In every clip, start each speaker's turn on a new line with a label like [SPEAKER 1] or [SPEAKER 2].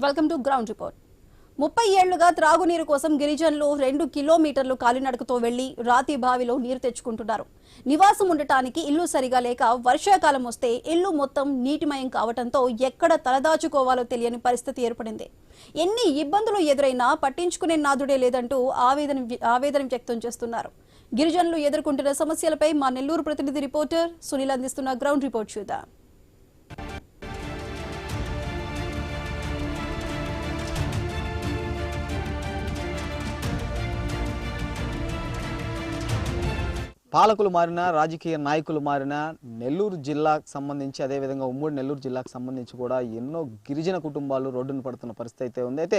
[SPEAKER 1] Welcome to ground report. 30 ఏళ్లుగా త్రాగునీరు కోసం గిరిజనులు 2 కిలోమీటర్లు కాలినడకతో వెళ్లి రాతి బావిలో నీరు తెచ్చుకుంటున్నారు. నివాసం ఉండటానికి ఇల్లు సరిగా లేక వర్షాకాలం వస్తే ఇల్లు మొత్తం నీటిమయం కావడంతో ఎక్కడ తలదాచుకోవాలో తెలియని పరిస్థితి ఏర్పడింది. ఎన్ని ఇబ్బందులు ఎదురైనా పట్టించుకునే నాదుడే లేదంటూ ఆవేదన వ్యక్తం చేస్తున్నారు. గిరిజనులు ఎదుర్కొంటున్న సమస్యలపై మా నెల్లూరు ప్రతినిధి రిపోర్టర్ సునీల్ అందిస్తున్న గ్రౌండ్ రిపోర్ట్ చూద్దాం.
[SPEAKER 2] పాలకులు మారినా రాజకీయ నాయకులు మారినా నెల్లూరు జిల్లాకు సంబంధించి అదేవిధంగా ఉమ్మడి నెల్లూరు జిల్లాకు సంబంధించి కూడా ఎన్నో గిరిజన కుటుంబాలు రోడ్డున పడుతున్న పరిస్థితి అయితే ఉంది. అయితే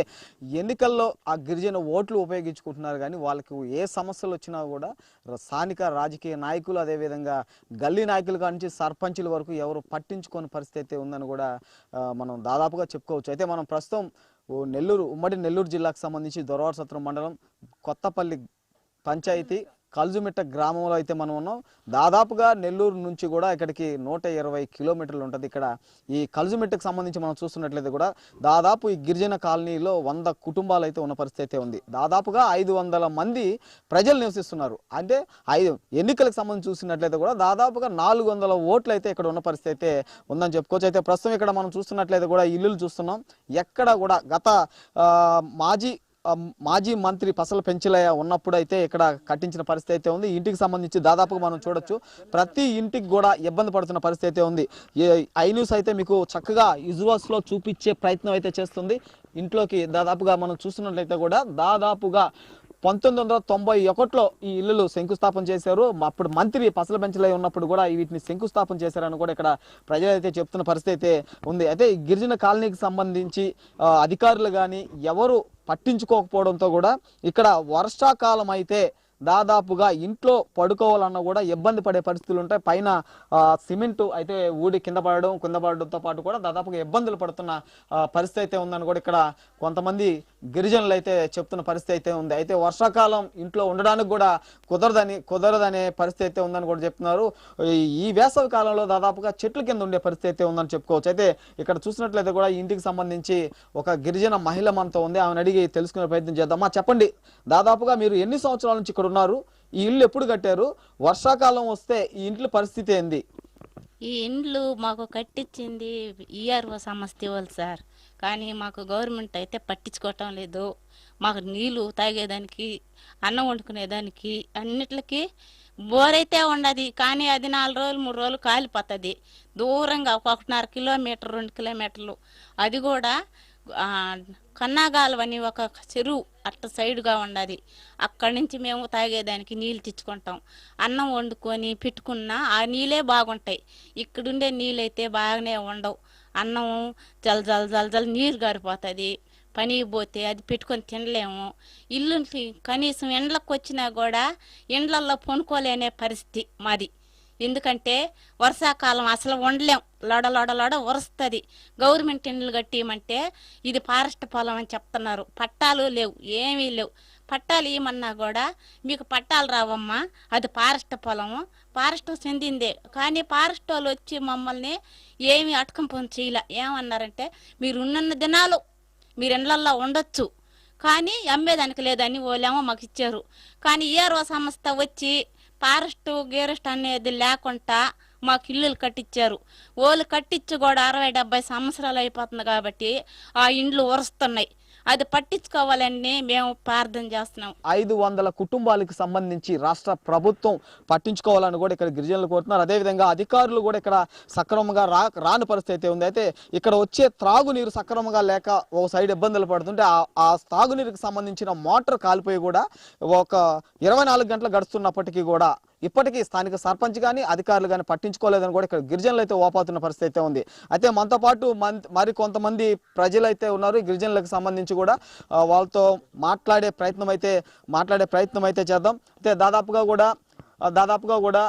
[SPEAKER 2] ఎన్నికల్లో ఆ గిరిజన ఓట్లు ఉపయోగించుకుంటున్నారు కానీ వాళ్ళకి ఏ సమస్యలు వచ్చినా కూడా స్థానిక రాజకీయ నాయకులు అదేవిధంగా గల్లీ నాయకులు కానించి సర్పంచుల వరకు ఎవరు పట్టించుకోని పరిస్థితి అయితే ఉందని కూడా మనం దాదాపుగా చెప్పుకోవచ్చు. అయితే మనం ప్రస్తుతం ఉమ్మడి నెల్లూరు జిల్లాకు సంబంధించి దొరవారసత్రం మండలం కొత్తపల్లి పంచాయతీ కల్జుమిట్ట గ్రామంలో అయితే మనం ఉన్నాం. దాదాపుగా నెల్లూరు నుంచి కూడా ఇక్కడికి 120 కిలోమీటర్లు ఉంటుంది. ఇక్కడ ఈ కల్జుమిట్టకు సంబంధించి మనం చూస్తున్నట్లయితే కూడా దాదాపు ఈ గిరిజన కాలనీలో 100 కుటుంబాలు అయితే ఉన్న పరిస్థితి అయితే ఉంది. దాదాపుగా 500 మంది ప్రజలు నివసిస్తున్నారు. అంటే ఎన్నికలకు సంబంధించి చూసినట్లయితే కూడా దాదాపుగా 400 ఓట్లు అయితే ఇక్కడ ఉన్న పరిస్థితి అయితే ఉందని చెప్పుకోవచ్చు. అయితే ప్రస్తుతం ఇక్కడ మనం చూస్తున్నట్లయితే కూడా ఇల్లులు చూస్తున్నాం. ఎక్కడ కూడా గత మాజీ మంత్రి పసల పెంచలయ్య ఉన్నప్పుడు అయితే ఇక్కడ కట్టించిన పరిస్థితి అయితే ఉంది. ఇంటికి సంబంధించి దాదాపుగా మనం చూడొచ్చు ప్రతి ఇంటికి కూడా ఇబ్బంది పడుతున్న పరిస్థితి అయితే ఉంది. ఐ న్యూస్ అయితే మీకు చక్కగా విజువల్స్ లో చూపించే ప్రయత్నం అయితే చేస్తుంది. ఇంట్లోకి దాదాపుగా మనం చూస్తున్నట్లయితే కూడా దాదాపుగా 1991లో ఈ ఇల్లులు శంకుస్థాపన చేశారు. అప్పుడు మంత్రి పసల పెంచలయ్య ఉన్నప్పుడు కూడా వీటిని శంకుస్థాపన చేశారని కూడా ఇక్కడ ప్రజలైతే చెప్తున్న పరిస్థితి అయితే ఉంది. అయితే గిరిజన కాలనీకి సంబంధించి అధికారులు కానీ ఎవరు పట్టించుకోకపోవడంతో కూడా ఇక్కడ వర్షాకాలం అయితే దాదాపుగా ఇంట్లో పడుకోవాలన్నా కూడా ఇబ్బంది పడే పరిస్థితులు ఉంటాయి. పైన సిమెంట్ అయితే ఊడి కింద పడడంతో పాటు కూడా దాదాపుగా ఇబ్బందులు పడుతున్న పరిస్థితి అయితే ఉందని కూడా ఇక్కడ కొంతమంది గిరిజనులు అయితే చెప్తున్న పరిస్థితి అయితే ఉంది. అయితే వర్షాకాలం ఇంట్లో ఉండడానికి కూడా కుదరదనే పరిస్థితి అయితే ఉందని కూడా చెప్తున్నారు. ఈ వేసవి కాలంలో దాదాపుగా చెట్ల కింద ఉండే పరిస్థితి అయితే ఉందని చెప్పుకోవచ్చు. అయితే ఇక్కడ చూసినట్లయితే కూడా ఇంటికి సంబంధించి ఒక గిరిజన మహిళ మనతో ఉంది. ఆమెను అడిగి తెలుసుకునే ప్రయత్నం చేద్దాం. చెప్పండి, దాదాపుగా మీరు ఎన్ని సంవత్సరాల నుంచి ఇక్కడ ఉన్నారు? ఈ ఇల్లు ఎప్పుడు కట్టారు? వర్షాకాలం వస్తే ఈ ఇంట్లో పరిస్థితి ఏంది?
[SPEAKER 3] ఈ ఇండ్లు మాకు కట్టించింది ఈఆర్ఓ సంస్థ వాళ్ళు సార్. కానీ మాకు గవర్నమెంట్ అయితే పట్టించుకోవటం లేదు. మాకు నీళ్ళు తాగేదానికి, అన్నం వండుకునేదానికి అన్నిటికి బోర్ అయితే ఉండదు. కానీ అది 4 రోజులు 3 రోజులు కాలిపోతుంది. దూరంగా 1.5 కిలోమీటర్ 2 కిలోమీటర్లు. అది కూడా కన్నాగాలవని ఒక చెరువు అట్ట సైడ్గా ఉండదు. అక్కడి నుంచి మేము తాగేదానికి నీళ్ళు తెచ్చుకుంటాం. అన్నం వండుకొని పెట్టుకున్నా ఆ నీళ్ళే బాగుంటాయి. ఇక్కడుండే నీళ్ళు అయితే బాగానే ఉండవు. అన్నం జల నీరు గారిపోతుంది. పనికి పోతే అది పెట్టుకొని తినలేము. ఇల్లు కనీసం ఎండ్లకు వచ్చినా కూడా ఎండ్లల్లో పొనుకోలేనే పరిస్థితి మాది. ఎందుకంటే వర్షాకాలం అసలు ఉండలేం. లొడ వరుస్తుంది. గవర్నమెంట్ ఇండ్లు కట్టియమంటే ఇది ఫారెస్ట్ పొలం అని చెప్తున్నారు. పట్టాలు లేవు, ఏమీ లేవు. పట్టాలు ఇవ్వమన్నా కూడా మీకు పట్టాలు రావమ్మా, అది ఫారెస్ట్ పొలము, ఫారెస్ట్ చెందిందే. కానీ ఫారెస్ట్ వాళ్ళు వచ్చి మమ్మల్ని ఏమి అటకంపం చేయలే. ఏమన్నారంటే మీరు ఉన్న దినాలు మీరు ఇండ్లల్లో ఉండొచ్చు, కానీ అమ్మేదానికి లేదని వాళ్ళేమో మాకు ఇచ్చారు. కానీ ఏరో సంస్థ వచ్చి ఫారెస్ట్ గేరెస్ట్ అనేది లేకుండా మాకు ఇల్లులు కట్టించారు. వాళ్ళు కట్టించి కూడా 60-70 సంవత్సరాలు అయిపోతుంది. కాబట్టి ఆ ఇండ్లు వరుస్తున్నాయి. అది పట్టించుకోవాలని మేము ప్రార్థన చేస్తున్నాం.
[SPEAKER 2] 500 కుటుంబాలకు సంబంధించి రాష్ట్ర ప్రభుత్వం పట్టించుకోవాలని కూడా ఇక్కడ గిరిజనులు కోరుతున్నారు. అదేవిధంగా అధికారులు కూడా ఇక్కడ సక్రమంగా రాని పరిస్థితి ఉంది. అయితే ఇక్కడ వచ్చే త్రాగునీరు సక్రమంగా లేక ఒక సైడ్ ఇబ్బందులు పడుతుంటే ఆ తాగునీరుకి సంబంధించిన మోటార్ కాలిపోయి కూడా ఒక 24 గంటలు గడుస్తున్నప్పటికీ కూడా ఇప్పటికీ స్థానిక సర్పంచ్ కానీ అధికారులు కానీ పట్టించుకోలేదని కూడా ఇక్కడ గిరిజనులు అయితే ఓపాతున్న పరిస్థితి అయితే ఉంది. అయితే మనతో పాటు మరి కొంతమంది ప్రజలు అయితే ఉన్నారు. గిరిజనులకు సంబంధించి కూడా వాళ్ళతో మాట్లాడే ప్రయత్నం అయితే చేద్దాం. అయితే దాదాపుగా కూడా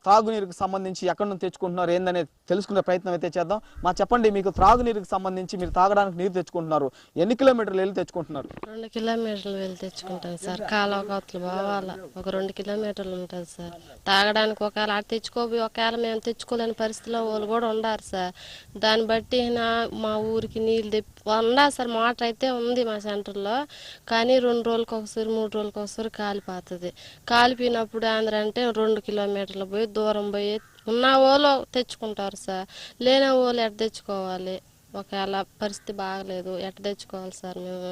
[SPEAKER 2] తాగునీరుకు సంబంధించి ఎక్కడి నుంచి తెచ్చుకుంటున్నారు ఏందనేది తెలుసుకునే ప్రయత్నం అయితే చేద్దాం. మా చెప్పండి, మీకు త్రాగునీరుకి సంబంధించి మీరు తాగడానికి నీరు తెచ్చుకుంటున్నారు, ఎన్ని కిలోమీటర్లు వెళ్ళి తెచ్చుకుంటున్నారు?
[SPEAKER 4] 2 కిలోమీటర్లు వెళ్ళి తెచ్చుకుంటాం సార్. కాలువ కోతలు పోవాలా, ఒక 2 కిలోమీటర్లు ఉంటుంది సార్. తాగడానికి ఒకవేళ అటు తెచ్చుకోబోయి ఒకవేళ మేము తెచ్చుకోలేని పరిస్థితిలో వాళ్ళు కూడా ఉండారు సార్. దాన్ని బట్టి మా ఊరికి నీళ్ళు ఉండాలి సార్. మోటార్ అయితే ఉంది మా సెంటర్లో, కానీ 2 రోజులకు ఒకసారి 3 రోజులకు ఒకసారి కాలిపోతుంది. కాలిపోయినప్పుడు అంటే 2 కిలోమీటర్లు పోయి దూరం పోయి ఉన్న వాళ్ళు తెచ్చుకుంటారు సార్. లేని వాళ్ళు ఎట్ట తెచ్చుకోవాలి? ఒకవేళ పరిస్థితి బాగలేదు ఎట్ట తెచ్చుకోవాలి సార్ మేము?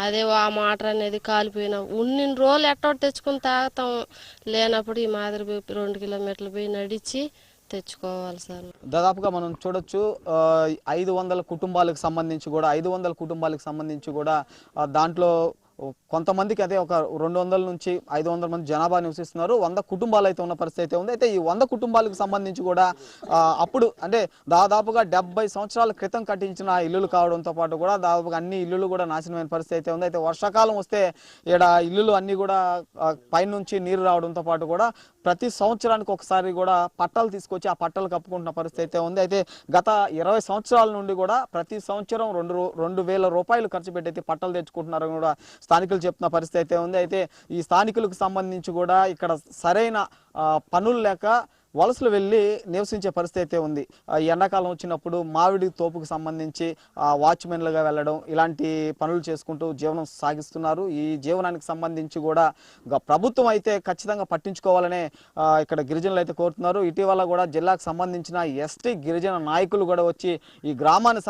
[SPEAKER 4] అదే ఆ మోటార్ అనేది కాలిపోయినా ఉన్ని రోజులు ఎట్టో తెచ్చుకుని తాగుతాం. లేనప్పుడు ఈ మాదిరి పోయి 2 కిలోమీటర్లు పోయి నడిచి తెచ్చుకోవాలి సార్.
[SPEAKER 2] దాదాపుగా మనం చూడొచ్చు 500 కుటుంబాలకు సంబంధించి కూడా దాంట్లో కొంతమందికి అదే ఒక 200 నుంచి 500 మంది జనాభా నివసిస్తున్నారు. 100 కుటుంబాలు అయితే ఉన్న పరిస్థితి అయితే ఉంది. అయితే ఈ 100 కుటుంబాలకు సంబంధించి కూడా అప్పుడు అంటే దాదాపుగా 70 సంవత్సరాల క్రితం కట్టించిన ఇల్లులు కావడంతో పాటు కూడా దాదాపుగా అన్ని ఇల్లులు కూడా నాశనమైన పరిస్థితి అయితే ఉంది. అయితే వర్షాకాలం వస్తే ఇక్కడ ఇల్లులు అన్ని కూడా పైనుంచి నీరు రావడంతో పాటు కూడా ప్రతి సంవత్సరానికి ఒకసారి కూడా పట్టాలు తీసుకొచ్చి ఆ పట్టాలు కప్పుకుంటున్న పరిస్థితి అయితే ఉంది. అయితే గత 20 సంవత్సరాల నుండి కూడా ప్రతి సంవత్సరం 2,000 రూపాయలు ఖర్చు పెట్టి అయితే పట్టాలు తెచ్చుకుంటున్నారని కూడా స్థానికులు చెప్తున్న పరిస్థితి అయితే ఉంది. అయితే ఈ స్థానికులకు సంబంధించి కూడా ఇక్కడ సరైన పనులు లేక వలసలు వెళ్ళి నివసించే పరిస్థితి అయితే ఉంది. ఎండాకాలం వచ్చినప్పుడు మామిడి తోపుకు సంబంధించి వాచ్మెన్లుగా వెళ్ళడం ఇలాంటి పనులు చేసుకుంటూ జీవనం సాగిస్తున్నారు. ఈ జీవనానికి సంబంధించి కూడా ప్రభుత్వం అయితే ఖచ్చితంగా పట్టించుకోవాలనే ఇక్కడ గిరిజనులు అయితే కోరుతున్నారు. ఇటీవల కూడా జిల్లాకు సంబంధించిన ఎస్టీ గిరిజన నాయకులు కూడా వచ్చి ఈ గ్రామాన్ని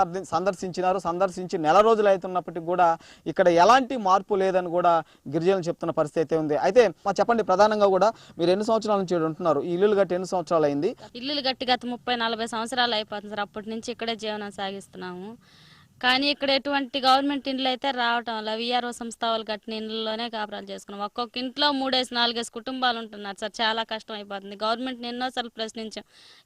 [SPEAKER 2] సందర్శించి నెల రోజులు అవుతున్నప్పటికీ కూడా ఇక్కడ ఎలాంటి మార్పు లేదని కూడా గిరిజనులు చెప్తున్న పరిస్థితి అయితే ఉంది. అయితే చెప్పండి, ప్రధానంగా కూడా మీరు ఎన్ని సంవత్సరాల నుంచి ఉంటున్నారు? ఈ ఇల్లులు గట్టి ఎన్ని సంవత్సరాలు అయింది?
[SPEAKER 3] ఇల్లులు గట్టి గత 30-40 సంవత్సరాలు అయిపోతుంది సార్. అప్పటి నుంచి ఇక్కడే జీవనం సాగిస్తున్నాము. కానీ ఇక్కడ ఎటువంటి గవర్నమెంట్ ఇండ్లు అయితే రావటం వల్ల విఆర్ఓ సంస్థ వాళ్ళు కట్టిన ఇండ్లలోనే కాపురాలు చేసుకున్నాం. ఒక్కొక్క ఇంట్లో 3-4 కుటుంబాలు ఉంటున్నారు సార్. చాలా కష్టం అయిపోతుంది. గవర్నమెంట్ ఎన్నోసార్లు ప్రశ్నించాం.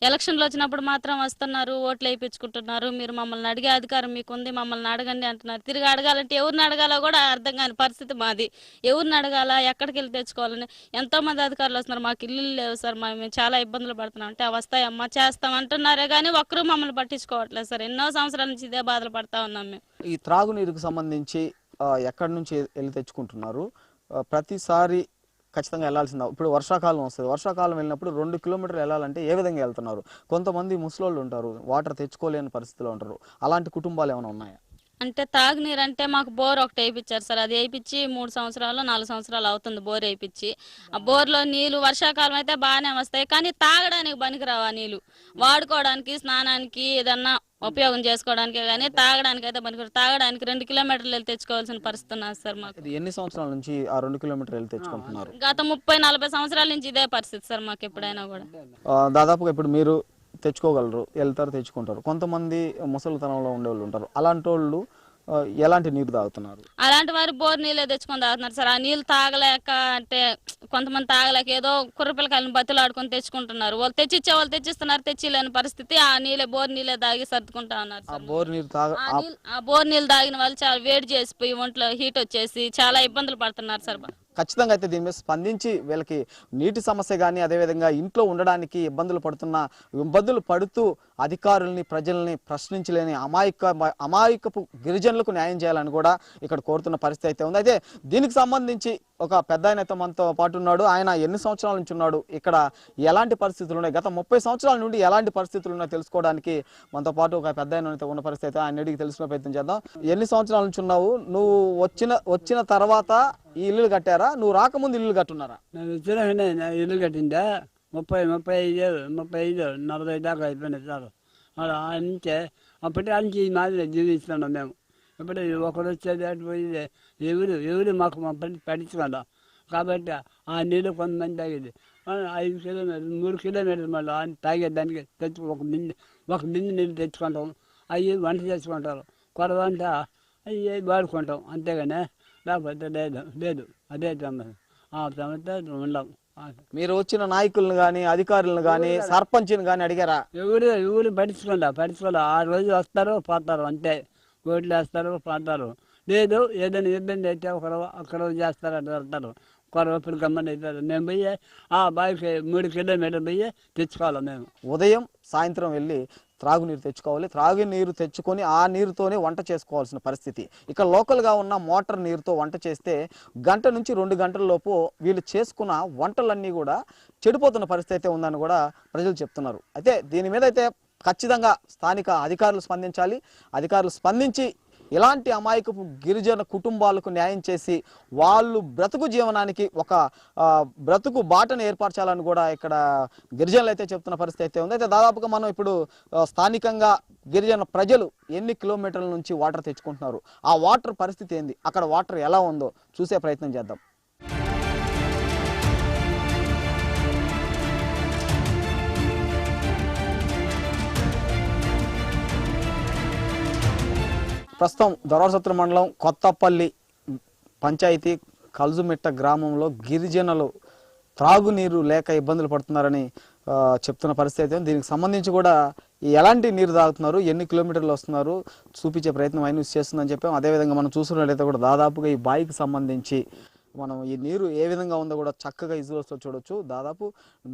[SPEAKER 3] ఎలక్షన్లు వచ్చినప్పుడు మాత్రం వస్తున్నారు, ఓట్లు వేయించుకుంటున్నారు. మీరు మమ్మల్ని అడిగే అధికారం మీకుంది, మమ్మల్ని అడగండి అంటున్నారు. తిరిగి అడగాలంటే ఎవరిని అడగాలో కూడా అర్థం కాని పరిస్థితి మాది. ఎవరిని అడగాలా, ఎక్కడికి వెళ్ళి తెచ్చుకోవాలని ఎంతో మంది అధికారులు వస్తున్నారు. మాకు ఇల్లు లేవు సార్, మేము చాలా ఇబ్బందులు పడుతున్నాం అంటే వస్తాయమ్మా చేస్తాం అంటున్నారే కానీ ఒక్కరూ మమ్మల్ని పట్టించుకోవట్లేదు సార్. ఎన్నో సంవత్సరాల నుంచి ఇదే బాధలు పడతా.
[SPEAKER 2] ఈ త్రాగునీరుకు సంబంధించి ఎక్కడి నుంచి వెళ్ళి తెచ్చుకుంటున్నారు? ప్రతిసారి ఖచ్చితంగా వెళ్లాల్సిందా? ఇప్పుడు వర్షాకాలం వస్తుంది, వర్షాకాలం వెళ్ళినప్పుడు 2 కిలోమీటర్లు వెళ్ళాలంటే ఏ విధంగా వెళ్తున్నారు? కొంతమంది ముసలోళ్ళు ఉంటారు, వాటర్ తెచ్చుకోలేని పరిస్థితిలో ఉంటారు. అలాంటి కుటుంబాలు ఏమైనా ఉన్నాయా?
[SPEAKER 3] అంటే తాగునీరు అంటే మాకు బోర్ ఒకటి వేయించారు సార్. అది వేయించి 3 సంవత్సరాలు 4 సంవత్సరాలు అవుతుంది బోర్ వేయించి. ఆ బోర్లో నీళ్లు వర్షాకాలం అయితే బాగానే వస్తాయి, కానీ తాగడానికి పనికిరావు. ఆ నీళ్లు వాడుకోవడానికి, స్నానానికి, ఏదన్నా ఉపయోగం చేసుకోవడానికి, కానీ తాగడానికి అయితే పనికిరావు. తాగడానికి 2 కిలోమీటర్లు వెళ్ళి తెచ్చుకోవాల్సిన పరిస్థితి ఉన్నది సార్ మాకు.
[SPEAKER 2] ఎన్ని సంవత్సరాల నుంచి ఆ 2 కిలోమీటర్లు వెళ్ళి తెచ్చుకుంటున్నారు?
[SPEAKER 3] గత 30-40 సంవత్సరాల నుంచి ఇదే పరిస్థితి సార్ మాకు. ఎప్పుడైనా కూడా
[SPEAKER 2] దాదాపుగా ఇప్పుడు మీరు తెచ్చుకోగలరు, వెళ్తారు, తెచ్చుకుంటారు. కొంతమంది ముసలితనంలో ఉండేవాళ్ళు ఉంటారు. అలాంటి వాళ్ళు ఎలాంటి నీరు తాగుతున్నారు?
[SPEAKER 3] అలాంటి వారు బోర్ నీళ్ళే తెచ్చుకొని తాగుతున్నారు సార్. ఆ నీళ్ళు తాగలేక అంటే కొంతమంది తాగలేక ఏదో కుర్రపిల్లకాయలను బతులు ఆడుకొని తెచ్చుకుంటున్నారు. వాళ్ళు తెచ్చిచ్చే వాళ్ళు తెచ్చిస్తున్నారు, తెచ్చిలేని పరిస్థితి. ఆ నీళ్ళే బోర్ నీళ్ళే తాగి సర్దుకుంటా ఉన్నారు సార్. ఆ బోర్ నీళ్ళు తాగిన వాళ్ళు చాలా వేడి చేసిపోయి ఒంట్లో హీట్ వచ్చేసి చాలా ఇబ్బందులు పడుతున్నారు సార్.
[SPEAKER 2] ఖచ్చితంగా అయితే దీని మీద స్పందించి వీళ్ళకి నీటి సమస్య కానీ అదేవిధంగా ఇంట్లో ఉండడానికి ఇబ్బందులు పడుతూ అధికారుల్ని, ప్రజల్ని ప్రశ్నించలేని అమాయకపు గిరిజనులకు న్యాయం చేయాలని కూడా ఇక్కడ కోరుతున్న పరిస్థితి అయితే ఉంది. అయితే దీనికి సంబంధించి ఒక పెద్ద ఆయన అయితే మనతో పాటు ఉన్నాడు. ఆయన ఎన్ని సంవత్సరాల నుంచి ఉన్నాడు, ఇక్కడ ఎలాంటి పరిస్థితులు ఉన్నాయి, గత 30 సంవత్సరాల నుండి ఎలాంటి పరిస్థితులు ఉన్నాయో తెలుసుకోవడానికి మనతో పాటు ఒక పెద్ద ఆయన ఉన్న పరిస్థితి అయితే ఆయన అడిగి తెలుసుకునే ప్రయత్నం చేద్దాం. ఎన్ని సంవత్సరాల నుంచి ఉన్నావు? నువ్వు వచ్చిన తర్వాత ఈ ఇల్లు కట్టారా? నువ్వు రాకముందు ఇల్లు కట్టున్నారా?
[SPEAKER 5] ఇల్లు కట్టిందా 35 40 దాకా అయిపోయినాయి సార్. అలా నుంచే అప్పటి నుంచి మాది జీవిస్తున్నాం మేము. ఇప్పుడు ఒకరు వచ్చేది అటు పోయేది ఎవరు మాకు పట్టించుకోండి. కాబట్టి ఆ నీళ్ళు కొంతమంది తాగేది 5 కిలోమీటర్లు 3 కిలోమీటర్లు మళ్ళీ తాగేదానికి ఒక బిందె నీళ్ళు తెచ్చుకుంటాం. అవి వంట చేసుకుంటారు, కొర వంట అవి వాడుకుంటాం. అంతేగానే లేకపోతే లేదు అదే సమస్య ఉండం.
[SPEAKER 2] మీరు వచ్చిన నాయకులను కానీ అధికారులను కానీ సర్పంచ్ని కానీ అడిగారా?
[SPEAKER 5] ఎవరు పట్టించుకోలే. ఆ రోజు వస్తారు పోతారు అంతే. ఓట్లు వేస్తారు పోతారు. లేదు ఏదైనా ఇబ్బంది అయితే అక్కడ చేస్తారు, అటు వెళ్తారు. కొరవప్పుడు గమ్మని అవుతారు. మేము పోయి ఆ బావికి 3 కిలోమీటర్లు పోయి తెచ్చుకోవాలి మేము.
[SPEAKER 2] ఉదయం సాయంత్రం వెళ్ళి త్రాగునీరు తెచ్చుకోవాలి. త్రాగునీరు తెచ్చుకొని ఆ నీరుతోనే వంట చేసుకోవాల్సిన పరిస్థితి. ఇక్కడ లోకల్గా ఉన్న మోటార్ నీరుతో వంట చేస్తే గంట నుంచి 2 గంటల లోపు వీళ్ళు చేసుకున్న వంటలన్నీ కూడా చెడిపోతున్న పరిస్థితి అయితే ఉందని కూడా ప్రజలు చెప్తున్నారు. అయితే దీని మీద అయితే ఖచ్చితంగా స్థానిక అధికారులు స్పందించాలి. అధికారులు స్పందించి ఇలాంటి అమాయకపు గిరిజన కుటుంబాలకు న్యాయం చేసి వాళ్ళు బ్రతుకు జీవనానికి ఒక బ్రతుకు బాటను ఏర్పరచాలని కూడా ఇక్కడ గిరిజనులు అయితే చెప్తున్న పరిస్థితి అయితే ఉంది. అయితే దాదాపుగా మనం ఇప్పుడు స్థానికంగా గిరిజన ప్రజలు ఎన్ని కిలోమీటర్ల నుంచి వాటర్ తెచ్చుకుంటున్నారు, ఆ వాటర్ పరిస్థితి ఏంది, అక్కడ వాటర్ ఎలా ఉందో చూసే ప్రయత్నం చేద్దాం. ప్రస్తుతం దొరవసత్ర మండలం కొత్తపల్లి పంచాయతీ కల్జుమిట్ట గ్రామంలో గిరిజనులు త్రాగునీరు లేక ఇబ్బందులు పడుతున్నారని చెప్తున్న పరిస్థితి. దీనికి సంబంధించి కూడా ఎలాంటి నీరు తాగుతున్నారు, ఎన్ని కిలోమీటర్లు వస్తున్నారు చూపించే ప్రయత్నం ఆయన చేస్తుందని చెప్పాం. అదేవిధంగా మనం చూసుకున్నట్లయితే కూడా దాదాపుగా ఈ బావికి సంబంధించి మనం ఈ నీరు ఏ విధంగా ఉందో కూడా చక్కగా విజువల్స్లో చూడొచ్చు. దాదాపు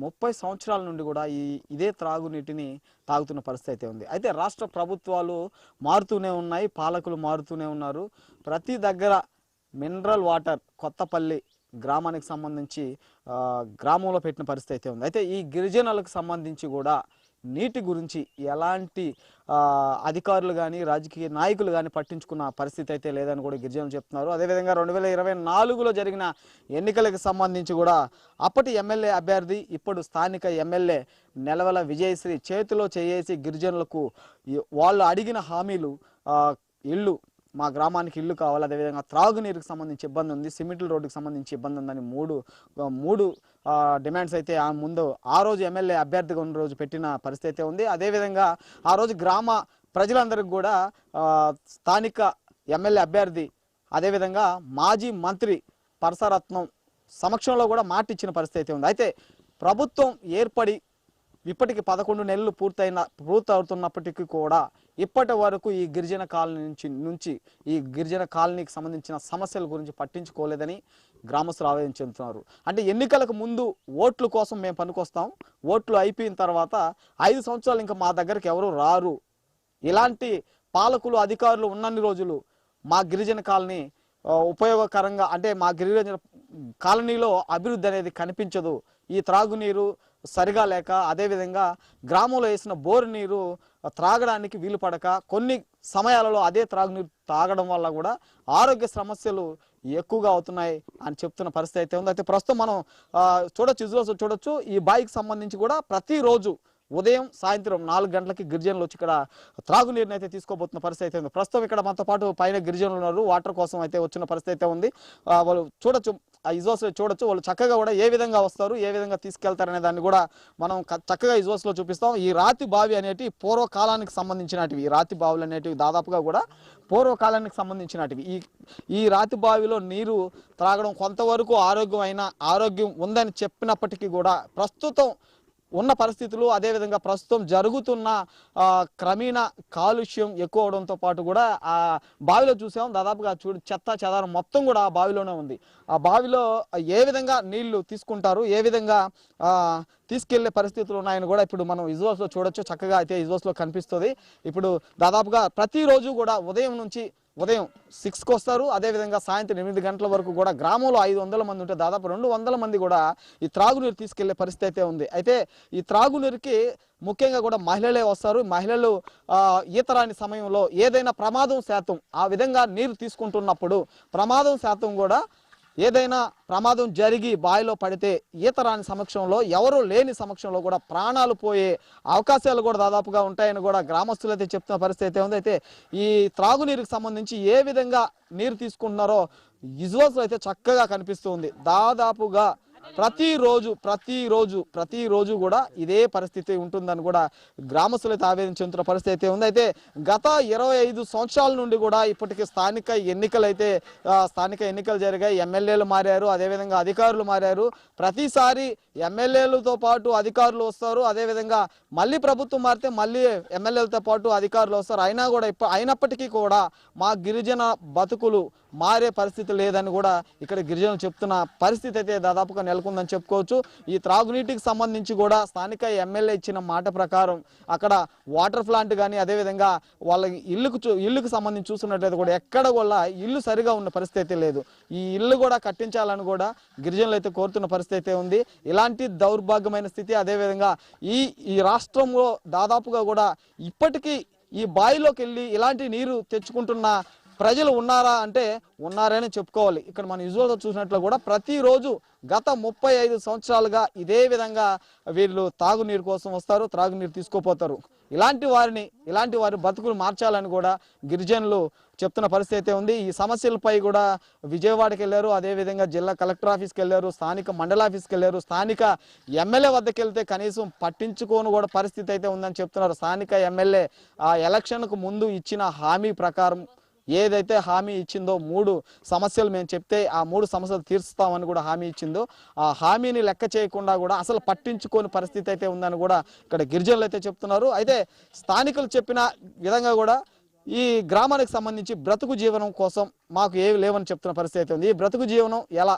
[SPEAKER 2] 30 సంవత్సరాల నుండి కూడా ఇదే త్రాగునీటిని తాగుతున్న పరిస్థితి అయితే ఉంది. అయితే రాష్ట్ర ప్రభుత్వాలు మారుతూనే ఉన్నాయి, పాలకులు మారుతూనే ఉన్నారు. ప్రతి దగ్గర మినరల్ వాటర్ కొత్తపల్లి గ్రామానికి సంబంధించి గ్రామంలో పెట్టిన పరిస్థితి అయితే ఉంది. అయితే ఈ గిరిజనులకు సంబంధించి కూడా నీటి గురించి ఎలాంటి అధికారులు కానీ రాజకీయ నాయకులు కానీ పట్టించుకున్న పరిస్థితి అయితే లేదని కూడా గిరిజనులు చెప్తున్నారు. అదేవిధంగా 2024లో జరిగిన ఎన్నికలకు సంబంధించి కూడా అప్పటి ఎమ్మెల్యే అభ్యర్థి ఇప్పుడు స్థానిక ఎమ్మెల్యే నెలవల విజయశ్రీ చేతిలో చేసి గిరిజనులకు వాళ్ళు అడిగిన హామీలు ఇల్లు, మా గ్రామానికి ఇల్లు కావాలి, అదేవిధంగా త్రాగునీరుకి సంబంధించి ఇబ్బంది ఉంది, సిమెంట్ రోడ్డుకి సంబంధించి ఇబ్బంది ఉందని మూడు డిమాండ్స్ అయితే ఆ రోజు ఎమ్మెల్యే అభ్యర్థిగా ఉన్న రోజు పెట్టిన పరిస్థితి అయితే ఉంది. అదేవిధంగా ఆ రోజు గ్రామ ప్రజలందరికీ కూడా స్థానిక ఎమ్మెల్యే అభ్యర్థి అదేవిధంగా మాజీ మంత్రి పరసరత్నం సమక్షంలో కూడా మాట ఇచ్చిన పరిస్థితి అయితే ఉంది. అయితే ప్రభుత్వం ఏర్పడి ఇప్పటికి 11 నెలలు పూర్తవుతున్నప్పటికీ కూడా ఇప్పటి వరకు ఈ గిరిజన కాలనీ నుంచి ఈ గిరిజన కాలనీకి సంబంధించిన సమస్యల గురించి పట్టించుకోలేదని గ్రామస్తులు ఆవేదన చెందుతున్నారు. అంటే ఎన్నికలకు ముందు ఓట్ల కోసం మేము పనికొస్తాం, ఓట్లు అయిపోయిన తర్వాత 5 సంవత్సరాలు ఇంకా మా దగ్గరికి ఎవరు రారు, ఇలాంటి పాలకులు అధికారులు ఉన్నన్ని రోజులు మా గిరిజన కాలనీ ఉపయోగకరంగా అంటే మా గిరిజన కాలనీలో అభివృద్ధి అనేది కనిపించదు, ఈ త్రాగునీరు సరిగా లేక అదేవిధంగా గ్రామంలో వేసిన బోరు నీరు త్రాగడానికి వీలు పడక కొన్ని సమయాలలో అదే త్రాగునీరు తాగడం వల్ల కూడా ఆరోగ్య సమస్యలు ఎక్కువగా అవుతున్నాయి అని చెప్తున్న పరిస్థితి అయితే ఉంది. అయితే ప్రస్తుతం మనం చూడొచ్చు ఈ బావికి సంబంధించి కూడా ప్రతిరోజు ఉదయం సాయంత్రం 4 గంటలకి గిరిజనులు వచ్చి ఇక్కడ త్రాగునీరుని అయితే తీసుకోబోతున్న పరిస్థితి అయితే ఉంది. ప్రస్తుతం ఇక్కడ మనతో పాటు పైన గిరిజనులు ఉన్నారు, వాటర్ కోసం అయితే వచ్చిన పరిస్థితి అయితే ఉంది. వాళ్ళు చూడొచ్చు, ఆ ఇజోస్లో చూడొచ్చు, వాళ్ళు చక్కగా కూడా ఏ విధంగా వస్తారు, ఏ విధంగా తీసుకెళ్తారనే దాన్ని కూడా మనం చక్కగా ఇజోస్లో చూపిస్తాం. ఈ రాతి బావి అనేటివి పూర్వకాలానికి సంబంధించినటివి, ఈ రాతి బావులు అనేటివి దాదాపుగా కూడా పూర్వకాలానికి సంబంధించినటివి. ఈ రాతి బావిలో నీరు త్రాగడం కొంతవరకు ఆరోగ్యం ఉందని చెప్పినప్పటికీ కూడా ప్రస్తుతం ఉన్న పరిస్థితులు అదేవిధంగా ప్రస్తుతం జరుగుతున్న క్రమేణా కాలుష్యం ఎక్కువ అవడంతో పాటు కూడా ఆ బావిలో చూసాం దాదాపుగా చెత్త చెదారం మొత్తం కూడా ఆ బావిలోనే ఉంది. ఆ బావిలో ఏ విధంగా నీళ్లు తీసుకుంటారు, ఏ విధంగా తీసుకెళ్లే పరిస్థితులు ఉన్నాయని కూడా ఇప్పుడు మనం విజువల్స్లో చూడొచ్చు. చక్కగా అయితే విజువల్స్లో కనిపిస్తుంది. ఇప్పుడు దాదాపుగా ప్రతిరోజు కూడా ఉదయం 6కి వస్తారు, అదేవిధంగా సాయంత్రం 8 గంటల వరకు కూడా గ్రామంలో 500 మంది ఉంటే దాదాపు 200 మంది కూడా ఈ త్రాగునీరు తీసుకెళ్లే పరిస్థితి అయితే ఉంది. అయితే ఈ త్రాగునీరుకి ముఖ్యంగా కూడా మహిళలే వస్తారు. మహిళలు ఈతరాని సమయంలో ఏదైనా ప్రమాదం శాతం ఆ విధంగా నీరు తీసుకుంటున్నప్పుడు ప్రమాదం శాతం కూడా ఏదైనా ప్రమాదం జరిగి బావిలో పడితే ఈతరాని సమక్షంలో ఎవరు లేని సమక్షంలో కూడా ప్రాణాలు పోయే అవకాశాలు కూడా దాదాపుగా ఉంటాయని కూడా గ్రామస్తులు అయితే చెప్తున్న పరిస్థితి అయితే ఉంది. అయితే ఈ త్రాగునీరుకి సంబంధించి ఏ విధంగా నీరు తీసుకుంటున్నారో విజువల్స్ అయితే చక్కగా కనిపిస్తుంది. దాదాపుగా ప్రతిరోజు కూడా ఇదే పరిస్థితి ఉంటుందని కూడా గ్రామస్తులు అయితే ఆవేదన చెందుతున్న పరిస్థితి అయితే ఉంది. అయితే గత 25 సంవత్సరాల నుండి కూడా ఇప్పటికీ స్థానిక ఎన్నికలు జరిగాయి, ఎమ్మెల్యేలు మారారు, అదేవిధంగా అధికారులు మారారు. ప్రతిసారి ఎమ్మెల్యేలతో పాటు అధికారులు వస్తారు, అదేవిధంగా మళ్ళీ ప్రభుత్వం మారితే మళ్ళీ ఎమ్మెల్యేలతో పాటు అధికారులు వస్తారు. అయినప్పటికీ కూడా మా గిరిజన బతుకులు మారే పరిస్థితి లేదని కూడా ఇక్కడ గిరిజనులు చెప్తున్న పరిస్థితి అయితే దాదాపుగా నెలకొందని చెప్పుకోవచ్చు. ఈ త్రాగునీటికి సంబంధించి కూడా స్థానిక ఎమ్మెల్యే ఇచ్చిన మాట ప్రకారం అక్కడ వాటర్ ప్లాంట్ కానీ అదేవిధంగా వాళ్ళ ఇల్లుకు సంబంధించి చూస్తున్నట్లయితే కూడా ఎక్కడ కూడా ఇల్లు సరిగా ఉన్న పరిస్థితి అయితే లేదు. ఈ ఇల్లు కూడా కట్టించాలని కూడా గిరిజనులు అయితే కోరుతున్న పరిస్థితి అయితే ఉంది. ఇలాంటి దౌర్భాగ్యమైన స్థితి అదేవిధంగా ఈ రాష్ట్రంలో దాదాపుగా కూడా ఇప్పటికీ ఈ బావిలోకి వెళ్ళి ఇలాంటి నీరు తెచ్చుకుంటున్న ప్రజలు ఉన్నారా అంటే ఉన్నారని చెప్పుకోవాలి. ఇక్కడ మనం యూజువల్గా చూసినట్లు కూడా ప్రతిరోజు గత 35 సంవత్సరాలుగా ఇదే విధంగా వీళ్ళు తాగునీరు కోసం వస్తారు, త్రాగునీరు తీసుకోపోతారు. ఇలాంటి వారి బతుకులు మార్చాలని కూడా గిరిజనులు చెప్తున్న పరిస్థితి అయితే ఉంది. ఈ సమస్యలపై కూడా విజయవాడకి వెళ్ళారు, అదేవిధంగా జిల్లా కలెక్టర్ ఆఫీస్కి వెళ్ళారు, స్థానిక మండల ఆఫీస్కి వెళ్ళారు, స్థానిక ఎమ్మెల్యే వద్దకు వెళ్తే కనీసం పట్టించుకోని కూడా పరిస్థితి అయితే ఉందని చెప్తున్నారు. స్థానిక ఎమ్మెల్యే ఆ ఎలక్షన్కు ముందు ఇచ్చిన హామీ ప్రకారం ఏదైతే హామీ ఇచ్చిందో 3 సమస్యలు మేము చెప్తే ఆ 3 సమస్యలు తీర్చుతామని కూడా హామీ ఇచ్చిందో ఆ హామీని లెక్క చేయకుండా కూడా అసలు పట్టించుకోని పరిస్థితి అయితే ఉందని కూడా ఇక్కడ గిరిజనులు అయితే చెప్తున్నారు. అయితే స్థానికులు చెప్పిన విధంగా కూడా ఈ గ్రామానికి సంబంధించి బ్రతుకు జీవనం కోసం మాకు ఏవి లేవని చెప్తున్న పరిస్థితి అయితే ఉంది. ఈ బ్రతుకు జీవనం ఎలా,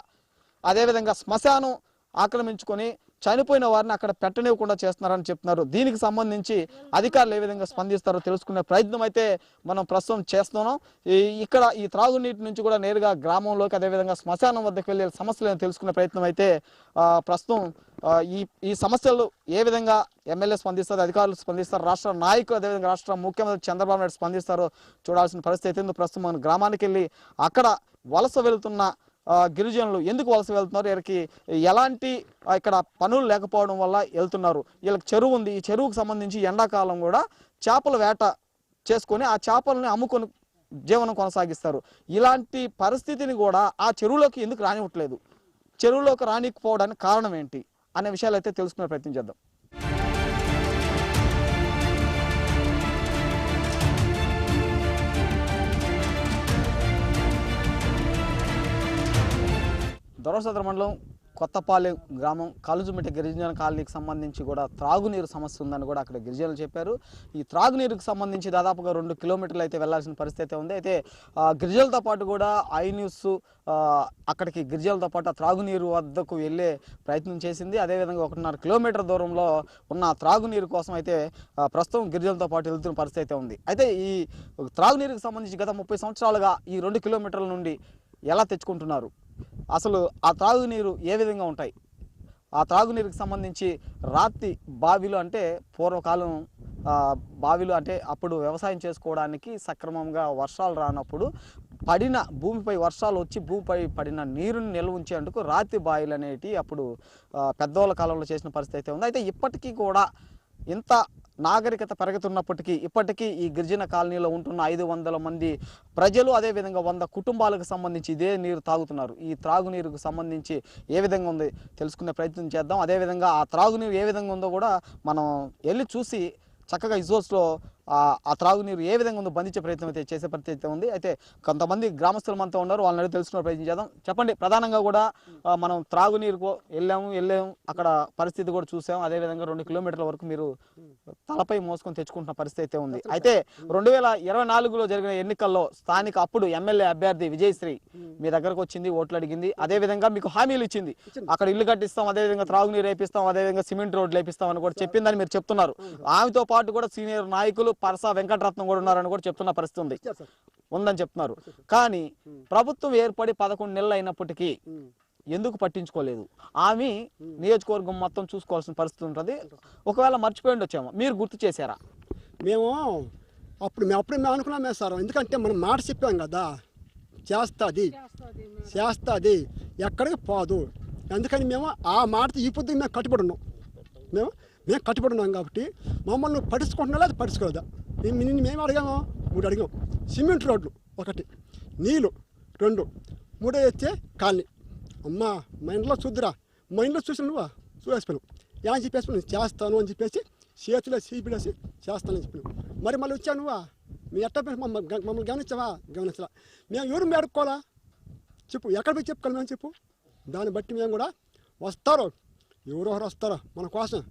[SPEAKER 2] అదేవిధంగా శ్మశానం ఆక్రమించుకొని చనిపోయిన వారిని అక్కడ పెట్టనివ్వకుండా చేస్తున్నారని చెప్తున్నారు. దీనికి సంబంధించి అధికారులు ఏ విధంగా స్పందిస్తారో తెలుసుకునే ప్రయత్నం అయితే మనం ప్రస్తుతం చేస్తున్నాం. ఇక్కడ ఈ త్రాగునీటి నుంచి కూడా నేరుగా గ్రామంలోకి అదేవిధంగా శ్మశానం వద్దకు వెళ్ళే సమస్యలను తెలుసుకునే ప్రయత్నం అయితే ప్రస్తుతం ఈ సమస్యలు ఏ విధంగా ఎమ్మెల్యే స్పందిస్తారు, అధికారులు స్పందిస్తారు, రాష్ట్ర నాయకులు అదేవిధంగా రాష్ట్ర ముఖ్యమంత్రి చంద్రబాబు నాయుడు స్పందిస్తారో చూడాల్సిన పరిస్థితి అయితే ప్రస్తుతం మన గ్రామానికి వెళ్ళి అక్కడ వలస వెళుతున్న గిరిజనులు ఎందుకు వలస వెళ్తున్నారు, వీరికి ఎలాంటి ఇక్కడ పనులు లేకపోవడం వల్ల వెళ్తున్నారు, వీళ్ళకి చెరువు ఉంది, ఈ చెరువుకు సంబంధించి ఎండాకాలం కూడా చేపల వేట చేసుకొని ఆ చేపలని అమ్ముకొని జీవనం కొనసాగిస్తారు. ఇలాంటి పరిస్థితిని కూడా ఆ చెరువులోకి ఎందుకు రానివ్వట్లేదు, చెరువులోకి రానికపోవడానికి కారణం ఏంటి అనే విషయాలు అయితే తెలుసుకునే ప్రయత్నం చేద్దాం. దొరసద్ర మండలం కొత్తపాలెం గ్రామం కాలుజుమిట గిరిజన కాలనీకి సంబంధించి కూడా త్రాగునీరు సమస్య ఉందని కూడా అక్కడ గిరిజనులు చెప్పారు. ఈ త్రాగునీరుకు సంబంధించి దాదాపుగా 2 కిలోమీటర్లు అయితే వెళ్లాల్సిన పరిస్థితి ఉంది. అయితే గిరిజనులతో పాటు కూడా ఐ న్యూస్ అక్కడికి గిరిజనులతో పాటు త్రాగునీరు వద్దకు వెళ్ళే ప్రయత్నం చేసింది. అదేవిధంగా 1.5 కిలోమీటర్ దూరంలో ఉన్న త్రాగునీరు కోసం అయితే ప్రస్తుతం గిరిజనులతో పాటు వెళ్తున్న పరిస్థితి అయితే ఉంది. అయితే ఈ త్రాగునీరుకు సంబంధించి గత 30 సంవత్సరాలుగా ఈ 2 కిలోమీటర్ల నుండి ఎలా తెచ్చుకుంటున్నారు, అసలు ఆ త్రాగునీరు ఏ విధంగా ఉంటాయి, ఆ త్రాగునీరుకి సంబంధించి రాతి బావిలు అంటే పూర్వకాలం బావిలు అంటే అప్పుడు వ్యవసాయం చేసుకోవడానికి సక్రమంగా వర్షాలు రానప్పుడు పడిన భూమిపై వర్షాలు వచ్చి భూమిపై పడిన నీరుని నిల్వ ఉంచేందుకు రాతి బావిలు అనేటి అప్పుడు పెద్దవాళ్ళ కాలంలో చేసిన పరిస్థితి అయితే ఉంది. అయితే ఇప్పటికీ కూడా ఇంత నాగరికత పెరుగుతున్నప్పటికీ ఇప్పటికీ ఈ గిరిజన కాలనీలో ఉంటున్న 500 మంది ప్రజలు అదేవిధంగా 100 కుటుంబాలకు సంబంధించి ఇదే నీరు తాగుతున్నారు. ఈ త్రాగునీరుకు సంబంధించి ఏ విధంగా ఉంది తెలుసుకునే ప్రయత్నం చేద్దాం. అదేవిధంగా ఆ త్రాగునీరు ఏ విధంగా ఉందో కూడా మనం వెళ్ళి చూసి చక్కగా ఇజోస్లో ఆ త్రాగునీరు ఏ విధంగా ఉందో బంధించే ప్రయత్నం అయితే చేసే పరిస్థితి అయితే ఉంది. అయితే కొంతమంది గ్రామస్తులు మనతో ఉన్నారు, వాళ్ళని అడిగి తెలుసుకునే ప్రయత్నం చేద్దాం. చెప్పండి, ప్రధానంగా కూడా మనం త్రాగునీరుకు వెళ్ళాము అక్కడ పరిస్థితి కూడా చూసాము. అదేవిధంగా 2 కిలోమీటర్ల వరకు మీరు తలపై మోసుకొని తెచ్చుకుంటున్న పరిస్థితి అయితే ఉంది. అయితే 2024లో జరిగిన ఎన్నికల్లో స్థానిక అప్పుడు ఎమ్మెల్యే అభ్యర్థి విజయశ్రీ మీ దగ్గరకు వచ్చింది, ఓట్లు అడిగింది, అదేవిధంగా మీకు హామీలు ఇచ్చింది. అక్కడ ఇల్లు కట్టిస్తాం, అదేవిధంగా త్రాగునీరు వేపిస్తాం, అదేవిధంగా సిమెంట్ రోడ్లు వేపిస్తాం అని కూడా చెప్పిందని మీరు చెప్తున్నారు. ఆమెతో పాటు కూడా సీనియర్ నాయకులు పరసా వెంకటరత్నం కూడా ఉన్నారని కూడా చెప్తున్న పరిస్థితి ఉందని చెప్తున్నారు. కానీ ప్రభుత్వం ఏర్పడి 11 నెలలు అయినప్పటికీ ఎందుకు పట్టించుకోలేదు? ఆమె నియోజకవర్గం మొత్తం చూసుకోవాల్సిన పరిస్థితి ఉంటుంది. ఒకవేళ మర్చిపోయి వచ్చాము, మీరు గుర్తు చేశారా?
[SPEAKER 6] మేము అప్పుడే మేము అనుకున్నామే సార్, ఎందుకంటే మనం మాట చెప్పాం కదా, చేస్తుంది ఎక్కడికి పోదు. అందుకని మేము ఆ మాటతో ఈ పొద్దు మేము కట్టుబడి ఉన్నాం. మేము కట్టుబడి ఉన్నాం కాబట్టి మమ్మల్ని పట్టించుకుంటున్నా లేదా పట్టించుకోలేదా? మేము అడిగాము, 3 అడిగాం. సిమెంట్ రోడ్లు 1, నీళ్ళు 2, 3 వచ్చే కాలనీ. అమ్మా మా ఇంట్లో చూద్దురా, మా ఇంట్లో చూసి నువ్వు చూసేసిపోయావు, ఏమని చెప్పేసి నేను చేస్తాను అని చెప్పేసి చేతిలో చీపిడేసి చేస్తానని చెప్పాను. మరి మళ్ళీ వచ్చావు నువ్వా, మీ ఎట్ట మమ్మల్ని గమనించావా? గమనించలా. మేము ఎవరు మేడుకోవాలా చెప్పు, ఎక్కడ పోయి చెప్పుకోవాలి మేము చెప్పు. దాన్ని బట్టి మేము కూడా వస్తారు, ఎవరొకరు వస్తారో మన కోసం,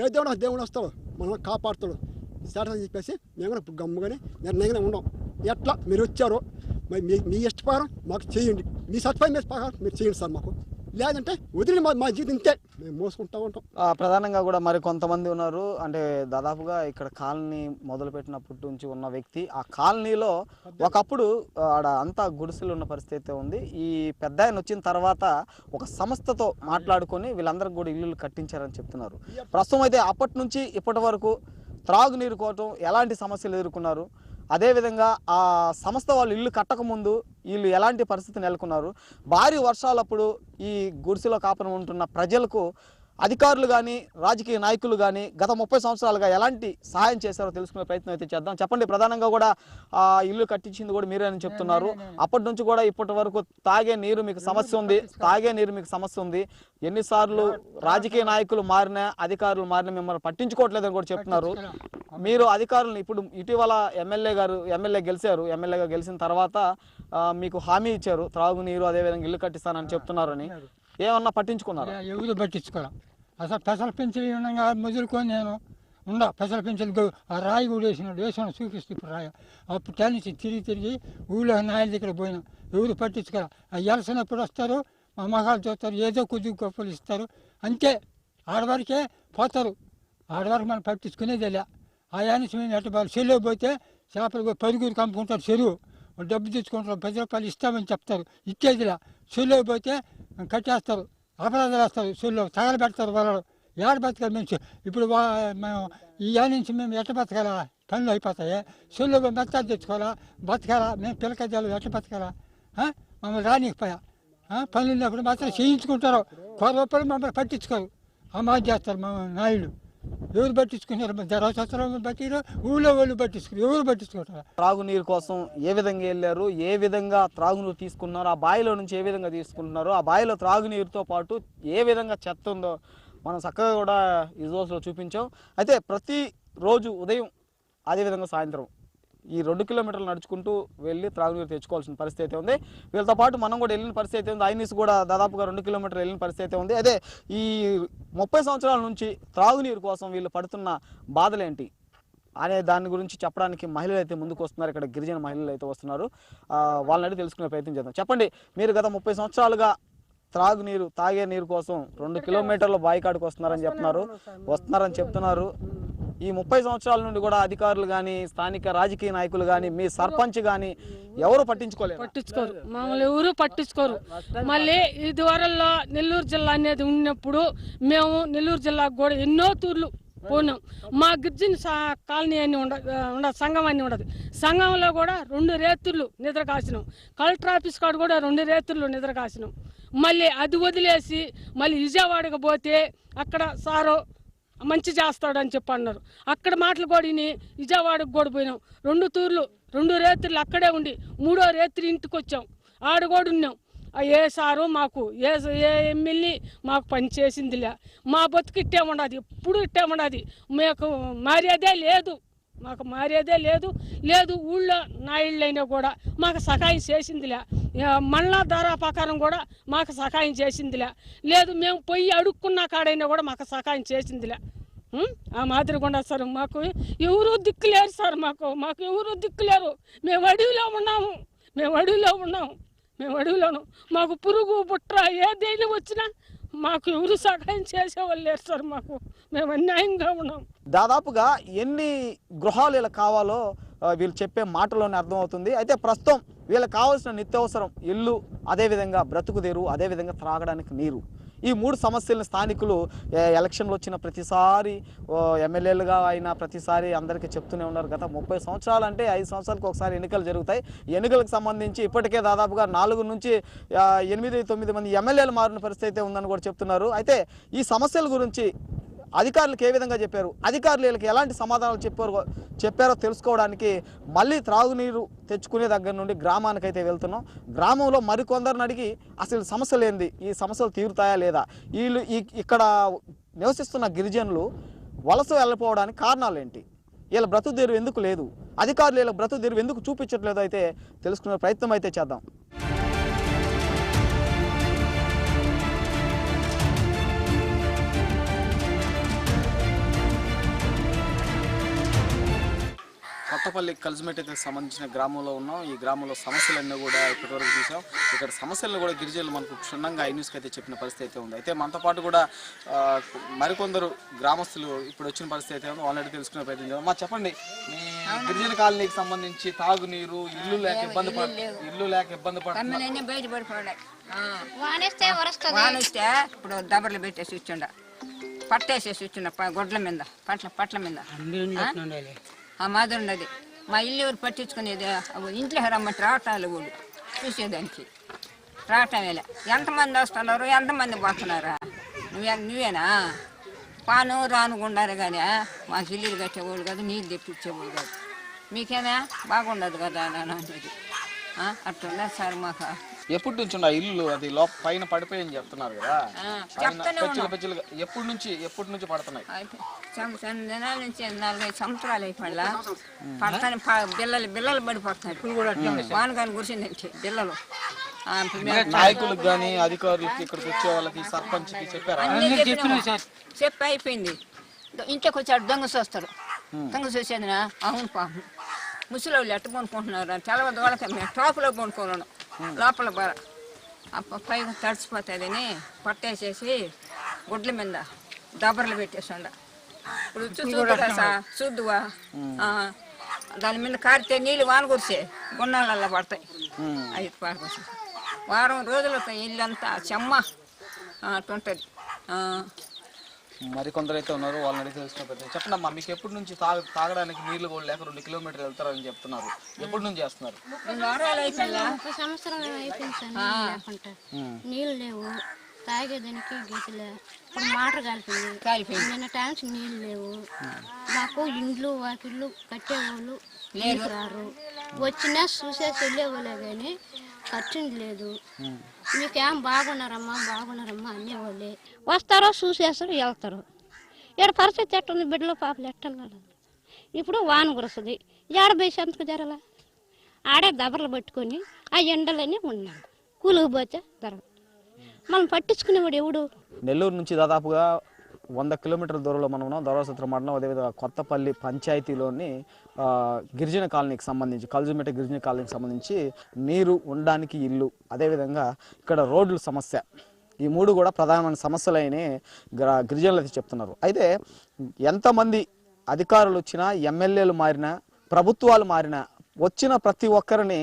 [SPEAKER 6] ఏ దేవుడు వస్తాడో మనం కాపాడుతాడు చేస్తాడని చెప్పేసి మేము కూడా గమ్ముగానే నిర్ణయంగా ఉన్నాం. ఎట్లా మీరు వచ్చారో మరి మీ ఇష్టప్రకారం మాకు చేయండి, మీ సత్ఫాయి మీద ప్రకారం మీరు చేయండి సార్. మాకు లేదంటే వదిలి మా జీవితం ఇంతే, మేము మోసుకుంటూ ఉంటాం.
[SPEAKER 2] ప్రధానంగా కూడా మరి కొంతమంది ఉన్నారు, అంటే దాదాపుగా ఇక్కడ కాలనీ మొదలుపెట్టినప్పటి నుంచి ఉన్న వ్యక్తి, ఆ కాలనీలో ఒకప్పుడు ఆడ అంతా గుడిసెలు ఉన్న పరిస్థితి అయితే ఉంది. ఈ పెద్ద ఆయన వచ్చిన తర్వాత ఒక సంస్థతో మాట్లాడుకొని వీళ్ళందరికీ కూడా ఇల్లులు కట్టించారని చెప్తున్నారు. ప్రస్తుతం అయితే అప్పటి నుంచి ఇప్పటి వరకు త్రాగునీరు కోసం ఎలాంటి సమస్యలు ఎదుర్కొన్నారు, అదేవిధంగా ఆ సంస్థ వాళ్ళు ఇల్లు కట్టకముందు వీళ్ళు ఎలాంటి పరిస్థితి నెలకొన్నారు, భారీ వర్షాలప్పుడు ఈ గుడిసెలో కాపురం ఉంటున్న ప్రజలకు అధికారులు కానీ రాజకీయ నాయకులు కానీ గత 30 సంవత్సరాలుగా ఎలాంటి సహాయం చేశారో తెలుసుకునే ప్రయత్నం అయితే చేద్దాం. చెప్పండి, ప్రధానంగా కూడా ఆ ఇల్లు కట్టించింది కూడా మీరే అని చెప్తున్నారు. అప్పటి నుంచి కూడా ఇప్పటి వరకు తాగే నీరు మీకు సమస్య ఉంది. ఎన్నిసార్లు రాజకీయ నాయకులు మారినా అధికారులు మారినా మిమ్మల్ని పట్టించుకోవట్లేదని కూడా చెప్తున్నారు. మీరు అధికారులను ఇప్పుడు ఇటీవల ఎమ్మెల్యే గెలిచారు, ఎమ్మెల్యేగా గెలిచిన తర్వాత మీకు హామీ ఇచ్చారు త్రాగునీరు అదేవిధంగా ఇల్లు కట్టిస్తానని చెప్తున్నారని, ఏమన్నా పట్టించుకున్నారా?
[SPEAKER 7] ఎవరు పట్టించుకోరా. అసలు పెసల పెంచులు ఉండగా మొదలుకొని నేను పెసల పెంచులు ఆ రాయి కూడా వేసిన చూపిస్తూ ఇప్పుడు రాయి అప్పుడు టెన్నిసి తిరిగి ఊళ్ళో నాయల దగ్గర పోయినా ఎవరు పట్టించుకోరా. ఆ ఎలసినప్పుడు వస్తారు, మా మగాలు చూస్తారు, ఏదో కొద్దిగా గొప్పలు ఇస్తారు, అంతే. ఆడవరకే పోతారు, ఆడవరకు మనం పట్టించుకునేది లే. ఆ యానిసి మీద ఎట్టబాలు చెరువు పోతే చేపలు పరుగురు కమ్ముకుంటారు, చెరువు డబ్బు తెచ్చుకుంటారు, 10 రూపాయలు ఇస్తామని చెప్తారు, ఇచ్చేదిలా. చెరువు పోతే కట్టేస్తారు, అపరాధాలు వేస్తారు, చెరువులో తగలబెడతారు. వాళ్ళు ఏడ బతకాలి మేము ఇప్పుడు మేము ఈ నుంచి మేము ఎట్ట బతకాలా, పనులు అయిపోతాయి. చెరువులో మెత్తాలు తెచ్చుకోవాలా, బతకాలా, మేము పిల్లకాయలు ఎట్ట బతకాలా, మమ్మల్ని రానికపోయా. పనులు ఉన్నప్పుడు మాత్రం చేయించుకుంటారు, 10 రూపాయలు మమ్మల్ని పట్టించుకోరు, అమలు చేస్తారు మా నాయుడు. ఎవరు పట్టించుకున్నారు? ధర్మశాస్త్రం బట్టిరు, ఊళ్ళో వాళ్ళు పట్టించుకున్నారు, ఎవరు పట్టించుకుంటారు?
[SPEAKER 2] త్రాగునీరు కోసం ఏ విధంగా వెళ్ళారు, ఏ విధంగా త్రాగునీరు తీసుకున్నారు, ఆ బావిలో నుంచి ఏ విధంగా తీసుకుంటున్నారు, ఆ బావిలో త్రాగునీరుతో పాటు ఏ విధంగా చెత్త ఉందో మనం చక్కగా కూడా విజువల్స్లో చూపించాం. అయితే ప్రతిరోజు ఉదయం అదేవిధంగా సాయంత్రం ఈ 2 కిలోమీటర్లు నడుచుకుంటూ వెళ్ళి త్రాగునీరు తెచ్చుకోవాల్సిన పరిస్థితి అయితే ఉంది. వీళ్ళతో పాటు మనం కూడా వెళ్ళిన పరిస్థితి అయితే ఉంది. ఐనీస్ కూడా దాదాపుగా 2 కిలోమీటర్లు వెళ్ళిన పరిస్థితి అయితే ఉంది. అదే ఈ 30 సంవత్సరాల నుంచి త్రాగునీరు కోసం వీళ్ళు పడుతున్న బాధలేంటి అనే దాని గురించి చెప్పడానికి మహిళలు అయితే ముందుకు వస్తున్నారు. ఇక్కడ గిరిజన మహిళలు అయితే వస్తున్నారు, వాళ్ళని అడిగి తెలుసుకునే ప్రయత్నం చేద్దాం. చెప్పండి, మీరు గత 30 సంవత్సరాలుగా త్రాగునీరు తాగే నీరు కోసం 2 కిలోమీటర్ల బాయికాడికి వస్తున్నారని చెప్తున్నారు. ఈ 30 సంవత్సరాల నుండి కూడా అధికారులు కానీ స్థానిక రాజకీయ నాయకులు కానీ మీ సర్పంచ్ కానీ ఎవరు పట్టించుకోరు,
[SPEAKER 8] మమ్మల్ని ఎవరు పట్టించుకోరు. మళ్ళీ ఈ దూరంలో నెల్లూరు జిల్లా అనేది ఉన్నప్పుడు మేము నెల్లూరు జిల్లాకు కూడా ఎన్నో తూర్లు పోయినాం. మా గిరిజన కాలనీ అని ఉండదు, సంఘం అని ఉండదు. సంఘంలో కూడా 2 రేతులు నిద్ర కాసినాం. కలెక్టర్ ఆఫీస్ కాడ కూడా 2 రేతులు నిద్ర కాసినాం. మళ్ళీ అది వదిలేసి మళ్ళీ విజయవాడకు పోతే అక్కడ సారో మంచి చేస్తాడని చెప్పి అన్నారు. అక్కడ మాటలు కూడా విజయవాడకు కూడా పోయినాం. 2 తూర్లు 2 రేతులు అక్కడే ఉండి 3వ రేత్రి ఇంటికి వచ్చాం, ఆడ కూడా ఉన్నాం. ఏ సారు మాకు ఏ ఎమ్మెల్యే మాకు పని చేసిందిలే. మా బతుకు ఇట్టే ఉండదు, ఎప్పుడు ఇట్టే ఉండదు. మాకు మారేదే లేదు. ఊళ్ళో నాయుళ్ళైనా కూడా మాకు సహాయం చేసిందిలే. మళ్ళా ధారా ప్రకారం కూడా మాకు సహాయం చేసిందిలే. లేదు మేము పోయి అడుక్కున్న కాడైనా కూడా మాకు సహాయం చేసిందిలే. ఆ మాదిరిగా ఉండదు సార్. మాకు ఎవరు దిక్కులేరు సార్, మాకు ఎవరు దిక్కులేరు. మేము అడవిలోను మాకు పురుగు బుట్ర ఏదైనా వచ్చినా మాకు ఎవరు సహాయం చేసేవాళ్ళు లేరు సార్. మేము అన్యాయంగా ఉన్నాం.
[SPEAKER 2] దాదాపుగా ఎన్ని గృహాలు వీళ్ళకి కావాలో వీళ్ళు చెప్పే మాటలోనే అర్థమవుతుంది. అయితే ప్రస్తుతం వీళ్ళకి కావాల్సిన నిత్యావసరం ఇల్లు, అదేవిధంగా బ్రతుకుదేరు, అదేవిధంగా త్రాగడానికి నీరు, ఈ 3 సమస్యలను స్థానికులు ఎలక్షన్లు వచ్చిన ప్రతిసారి ఎమ్మెల్యేలుగా అయినా ప్రతిసారి అందరికీ చెప్తూనే ఉన్నారు. గత 30 సంవత్సరాలు అంటే 5 సంవత్సరాలకు ఒకసారి ఎన్నికలు జరుగుతాయి. ఎన్నికలకు సంబంధించి ఇప్పటికే దాదాపుగా 4 నుంచి 8-9 మంది ఎమ్మెల్యేలు మారిన పరిస్థితి అయితే ఉందని కూడా చెప్తున్నారు. అయితే ఈ సమస్యల గురించి అధికారులకు ఏ విధంగా చెప్పారు, అధికారులు వీళ్ళకి ఎలాంటి సమాధానాలు చెప్పారో తెలుసుకోవడానికి మళ్ళీ త్రాగునీరు తెచ్చుకునే దగ్గర నుండి గ్రామానికి అయితే వెళ్తున్నాం. గ్రామంలో మరికొందరిని అడిగి అసలు సమస్యలు ఏంది, ఈ సమస్యలు తీరుతాయా లేదా, వీళ్ళు ఇక్కడ నివసిస్తున్న గిరిజనులు వలస వెళ్ళిపోవడానికి కారణాలు ఏంటి, వీళ్ళ బ్రతుకుదెరువు ఎందుకు లేదు, అధికారులు వీళ్ళ బ్రతుకుదెరువు ఎందుకు చూపించట్లేదు అయితే తెలుసుకునే ప్రయత్నం అయితే చేద్దాం. కొత్తపల్లి కలిసిమెట్టకి సంబంధించిన గ్రామంలో ఉన్నాం. ఈ గ్రామంలో సమస్యలన్నీ కూడా ఇప్పటివరకు చూసాం. ఇక్కడ సమస్యలను కూడా గిరిజనులు మనకు క్షుణ్ణంగా ఐన్యూస్కి అయితే చెప్పిన పరిస్థితి అయితే ఉంది. అయితే మనతో పాటు కూడా మరికొందరు గ్రామస్తులు ఇప్పుడు వచ్చిన పరిస్థితి అయితే ఉంది. ఆల్రెడీ తెలుసుకునే ప్రయత్నం చేద్దాం. మా చెప్పండి, మీ గిరిజన కాలనీకి సంబంధించి తాగునీరు, ఇల్లు లేక ఇబ్బంది
[SPEAKER 9] బయటపడిపోయాయి. వానిస్తే ఇప్పుడు దబర్లు పెట్టేసి ఇచ్చిండ, పట్టేసేసి ఇచ్చిండ గొడ్ల మీద, పట్ల మీద ఆ మాదిరి ఉన్నది. మా ఇల్లు ఎవరు పట్టించుకునేది? ఇంట్లో రమ్మంటే రావటాలు ఊళ్ళు చూసేదానికి రావటం వేళ ఎంతమంది వస్తున్నారు, ఎంతమంది పోతున్నారా? నువ్వేనా? పాను రానుకుండారు కానీ మాకు ఇల్లు కట్టేవాళ్ళు కాదు, నీళ్ళు తెప్పించేవాళ్ళు కాదు. మీకేనా బాగుండదు కదా అనేది అట్లా సార్. మాకు
[SPEAKER 2] ఎప్పటి నుంచి ఉన్న ఇల్లు అది పైన పడిపోయి చెప్తున్నారు కదా, ఎప్పటి నుంచి పడుతున్నాయి?
[SPEAKER 9] దినాల నుంచి 4-5 సంవత్సరాలు అయిపోయినా పడతాను. బిల్లలు పడిపోతున్నాయి. ఇప్పుడు కూడా వానగాని కురిసిందంటే బిల్లలు.
[SPEAKER 2] నాయకులకు కానీ అధికారులకి, ఇక్కడికి వచ్చే వాళ్ళకి, సర్పంచ్కి చెప్పారా?
[SPEAKER 9] చెప్పి అయిపోయింది. ఇంట్లోకి వచ్చాడు దొంగ చూస్తాడు. దొంగ చూసేది అవును పాపం ముసలి వాళ్ళు ఎట్ట కొనుక్కుంటున్నారు తెలవదు వాళ్ళకి. మేము టాపులో కొనుక్కోను లోపల బార పైగా తడిచిపోతుందని పట్టేసేసి గుడ్ల మీద దబర్లు పెట్టేసాడు. ఇప్పుడు చూద్దువా దాని మీద కారితే నీళ్ళు వాన కురిసే గున్నాళ్ళల్లో పడతాయి. 5 పారకొచ్చి వారం రోజులతో ఇల్లంతా చెమ్మ అటుంటుంది.
[SPEAKER 2] మరికొందరు అయితే ఉన్నారు, వాళ్ళని అడిగి తెలుసుకున్న చెప్పండి అమ్మా, మీకు ఎప్పటి నుంచి తాగడానికి నీళ్లు కూడా లేక 2 కిలోమీటర్లు వెళ్తారని చెప్తున్నారు. ఎప్పటి నుంచి చేస్తున్నారు?
[SPEAKER 10] సంవత్సరం అయిపోయింది సార్. నీళ్ళు లేవు, తాగేదానికి గీతలే. ఇప్పుడు మోటార్ కాలిపోయింది. నిన్న ట్యాంక్స్ నీళ్ళు లేవు. మాకు ఇండ్లు వాకిళ్ళు కట్టేవాళ్ళు రారు. వచ్చినా చూసేసి వెళ్ళేవాళ్ళే కానీ ఖర్చుంది లేదు. మీకేం బాగున్నారమ్మా అనేవాళ్ళే. వస్తారో చూసేస్తారు, వెళ్తారు. ఇక్కడ పరిస్థితి ఎట్టుంది? బిడ్డలు పాపలు ఎట్టన్నారు. ఇప్పుడు వాన కురుస్తుంది, ఏడబేసి అంతకు జరగల. ఆడే దబర్లు పట్టుకొని ఆ ఎండలని ఉన్నాడు. కూలికి పోతే జరగదు. మనం పట్టించుకునేవాడు ఎవడు?
[SPEAKER 2] నెల్లూరు నుంచి దాదాపుగా 100 కిలోమీటర్ల దూరంలో మనం ఉన్నాం. దొరవసత్ర మండలం, అదేవిధంగా కొత్తపల్లి పంచాయతీలోని గిరిజన కాలనీకి సంబంధించి, కలిసిమెట్ట గిరిజన కాలనీకి సంబంధించి నీరు, ఉండడానికి ఇల్లు, అదేవిధంగా ఇక్కడ రోడ్ల సమస్య, ఈ 3 కూడా ప్రధానమైన సమస్యలైన గిరిజనులు అయితే చెప్తున్నారు. అయితే ఎంతమంది అధికారులు వచ్చినా, ఎమ్మెల్యేలు మారినా, ప్రభుత్వాలు మారినా, వచ్చిన ప్రతి ఒక్కరిని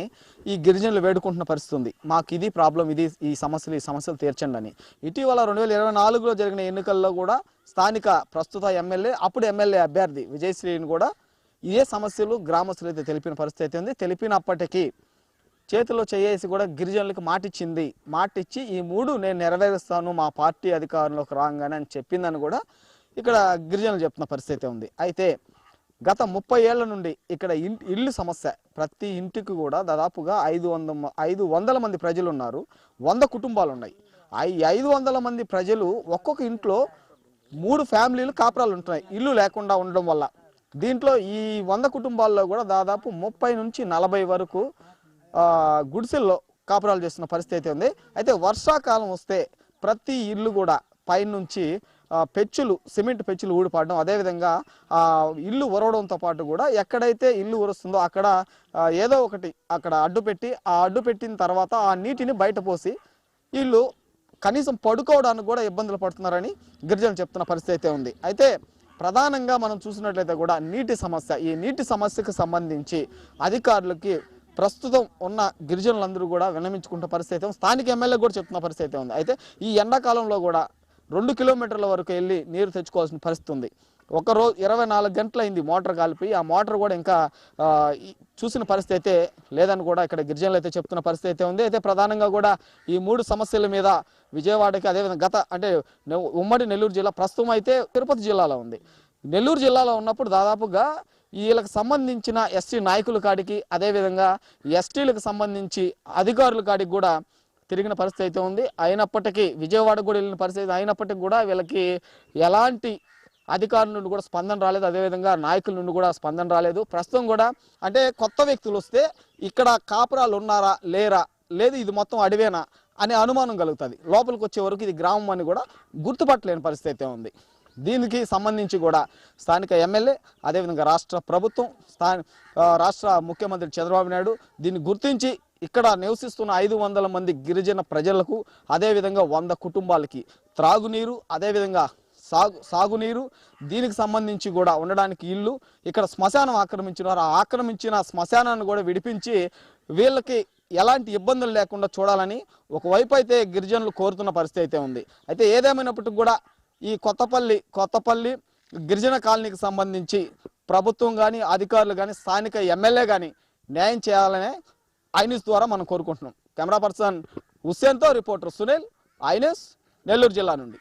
[SPEAKER 2] ఈ గిరిజనులు వేడుకుంటున్న పరిస్థితి ఉంది. మాకు ఇది ప్రాబ్లం, ఈ సమస్యలు తీర్చండి అని. ఇటీవల 2024లో జరిగిన ఎన్నికల్లో కూడా స్థానిక ప్రస్తుత ఎమ్మెల్యే, అప్పుడు ఎమ్మెల్యే అభ్యర్థి విజయశ్రీని కూడా ఇదే సమస్యలు గ్రామస్తులు అయితే తెలిపిన పరిస్థితి అయితే ఉంది. తెలిపినప్పటికీ చేతిలో చేసి కూడా గిరిజనులకు మాటిచ్చి ఈ 3 నేను నెరవేరుస్తాను మా పార్టీ అధికారంలోకి రాగానే అని చెప్పిందని కూడా ఇక్కడ గిరిజనులు చెప్తున్న పరిస్థితి ఉంది. అయితే గత 30 ఏళ్ల నుండి ఇక్కడ ఇల్లు సమస్య, ప్రతి ఇంటికి కూడా దాదాపుగా 500 మంది ప్రజలు ఉన్నారు. 100 కుటుంబాలు ఉన్నాయి. ఈ 500 మంది ప్రజలు ఒక్కొక్క ఇంట్లో 3 ఫ్యామిలీలు కాపురాలు ఉంటున్నాయి ఇల్లు లేకుండా ఉండడం వల్ల. దీంట్లో ఈ 100 కుటుంబాల్లో కూడా దాదాపు 30 నుంచి 40 వరకు గుడిసెల్లో కాపురాలు చేస్తున్న పరిస్థితి అయితే ఉంది. అయితే వర్షాకాలం వస్తే ప్రతి ఇల్లు కూడా పైనుంచి సిమెంట్ పెచ్చులు ఊడిపడడం, అదేవిధంగా ఇల్లు ఉరవడంతో పాటు కూడా ఎక్కడైతే ఇల్లు ఉరుస్తుందో అక్కడ ఏదో ఒకటి అక్కడ అడ్డు పెట్టిన తర్వాత ఆ నీటిని బయట పోసి వీళ్ళు కనీసం పడుకోవడానికి కూడా ఇబ్బందులు పడుతున్నారని గిరిజనులు చెప్తున్న పరిస్థితి అయితే ఉంది. అయితే ప్రధానంగా మనం చూసినట్లయితే కూడా నీటి సమస్య, ఈ నీటి సమస్యకు సంబంధించి అధికారులకి ప్రస్తుతం ఉన్న గిరిజనులందరూ కూడా విన్నవించుకుంటున్న పరిస్థితి, స్థానిక ఎమ్మెల్యే కూడా చెప్తున్న పరిస్థితి ఉంది. అయితే ఈ ఎండాకాలంలో కూడా 2 కిలోమీటర్ల వరకు వెళ్ళి నీరు తెచ్చుకోవాల్సిన పరిస్థితి ఉంది. ఒక రోజు 24 గంటలైంది మోటార్ కాలిపోయి. ఆ మోటార్ కూడా ఇంకా చూసిన పరిస్థితి అయితే లేదని కూడా ఇక్కడ గిరిజనులు అయితే చెప్తున్న పరిస్థితి అయితే ఉంది. అయితే ప్రధానంగా కూడా ఈ 3 సమస్యల మీద విజయవాడకి, అదేవిధంగా ఉమ్మడి నెల్లూరు జిల్లా, ప్రస్తుతం అయితే తిరుపతి జిల్లాలో ఉంది. నెల్లూరు జిల్లాలో ఉన్నప్పుడు దాదాపుగా వీళ్ళకి సంబంధించిన ఎస్టీ నాయకుల కాడికి, అదేవిధంగా ఎస్టీలకు సంబంధించి అధికారుల కాడికి కూడా తిరిగిన పరిస్థితి అయితే ఉంది. అయినప్పటికీ విజయవాడ కూడా వెళ్ళిన పరిస్థితి అయినప్పటికీ కూడా వీళ్ళకి ఎలాంటి అధికారుల నుండి కూడా స్పందన రాలేదు, అదేవిధంగా నాయకుల నుండి కూడా స్పందన రాలేదు. ప్రస్తుతం కూడా అంటే కొత్త వ్యక్తులు వస్తే ఇక్కడ కాపురాలు ఉన్నారా లేరా, లేదు ఇది మొత్తం అడవేనా అనే అనుమానం కలుగుతుంది. లోపలికి వచ్చే వరకు ఇది గ్రామం అని కూడా గుర్తుపట్టలేని పరిస్థితి అయితే ఉంది. దీనికి సంబంధించి కూడా స్థానిక ఎమ్మెల్యే అదేవిధంగా రాష్ట్ర ప్రభుత్వం రాష్ట్ర ముఖ్యమంత్రి చంద్రబాబు నాయుడు దీన్ని గుర్తించి ఇక్కడ నివసిస్తున్న 500 మంది గిరిజన ప్రజలకు అదేవిధంగా 100 కుటుంబాలకి త్రాగునీరు అదేవిధంగా సాగునీరు దీనికి సంబంధించి కూడా ఉండడానికి ఇల్లు ఇక్కడ శ్మశానం ఆక్రమించినారు. ఆ ఆక్రమించిన శ్మశానాన్ని కూడా విడిపించి వీళ్ళకి ఎలాంటి ఇబ్బందులు లేకుండా చూడాలని ఒకవైపు అయితే గిరిజనులు కోరుతున్న పరిస్థితి అయితే ఉంది. అయితే ఏదేమైనప్పటికీ కూడా ఈ కొత్తపల్లి గిరిజన కాలనీకి సంబంధించి ప్రభుత్వం కానీ అధికారులు కానీ స్థానిక ఎమ్మెల్యే కానీ న్యాయం చేయాలనే ఐన్యూస్ ద్వారా మనం కోరుకుంటున్నాం. కెమెరా పర్సన్ హుస్సేన్తో రిపోర్టర్ సునీల్, ఐన్యూస్, నెల్లూరు జిల్లా నుండి.